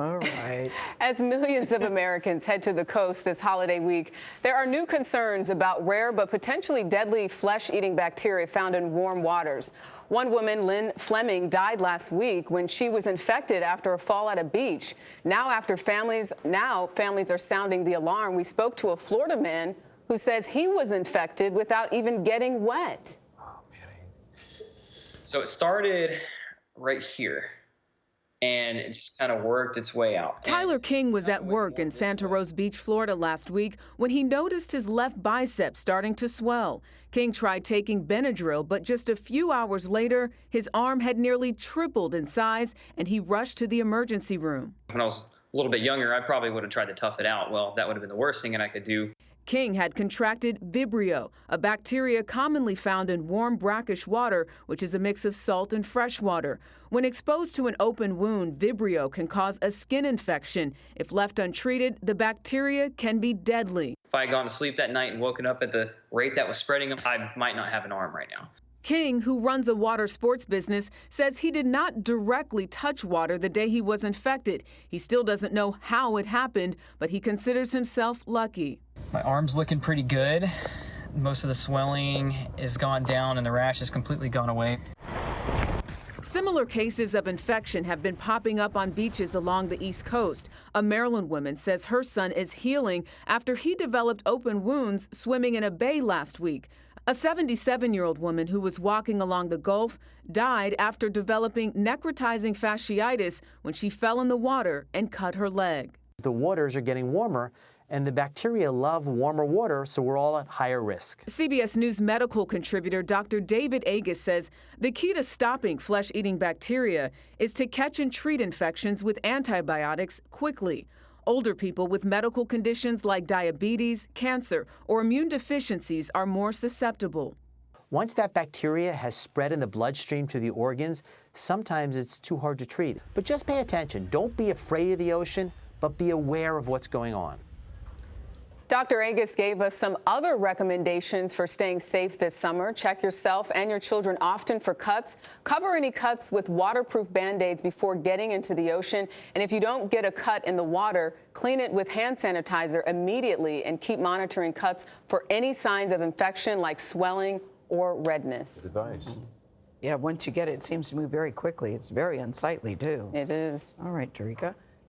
All right. As millions of Americans head to the coast this holiday week, there are new concerns about rare but potentially deadly flesh-eating bacteria found in warm waters. One woman, Lynn Fleming, died last week when she was infected after a fall at a beach. Now families are sounding the alarm. We spoke to a Florida man who says he was infected without even getting wet. So it started right here, and it just kind of worked its way out. Tyler King was at work in Santa Rosa Beach, Florida last week when he noticed his left bicep starting to swell. King tried taking Benadryl, but just a few hours later, his arm had nearly tripled in size, and he rushed to the emergency room. When I was a little bit younger, I probably would have tried to tough it out. Well, that would have been the worst thing that I could do. King had contracted Vibrio, a bacteria commonly found in warm, brackish water, which is a mix of salt and fresh water. When exposed to an open wound, Vibrio can cause a skin infection. If left untreated, the bacteria can be deadly. If I had gone to sleep that night and woken up at the rate that was spreading, I might not have an arm right now. King, who runs a water sports business, says he did not directly touch water the day he was infected. He still doesn't know how it happened, but he considers himself lucky. My arm's looking pretty good. Most of the swelling is gone down and the rash has completely gone away. Similar cases of infection have been popping up on beaches along the East Coast. A Maryland woman says her son is healing after he developed open wounds swimming in a bay last week. A 77-year-old woman who was walking along the Gulf died after developing necrotizing fasciitis when she fell in the water and cut her leg. The waters are getting warmer, and the bacteria love warmer water, so we're all at higher risk. CBS News medical contributor Dr. David Agus says the key to stopping flesh-eating bacteria is to catch and treat infections with antibiotics quickly. Older people with medical conditions like diabetes, cancer, or immune deficiencies are more susceptible. Once that bacteria has spread in the bloodstream to the organs, sometimes it's too hard to treat. But just pay attention. Don't be afraid of the ocean, but be aware of what's going on. Dr. Agus gave us some other recommendations for staying safe this summer. Check yourself and your children often for cuts. Cover any cuts with waterproof Band-Aids before getting into the ocean. And if you don't get a cut in the water, clean it with hand sanitizer immediately and keep monitoring cuts for any signs of infection like swelling or redness. Good advice. Yeah, once you get it, it seems to move very quickly. It's very unsightly, too. It is. All right, Jericka.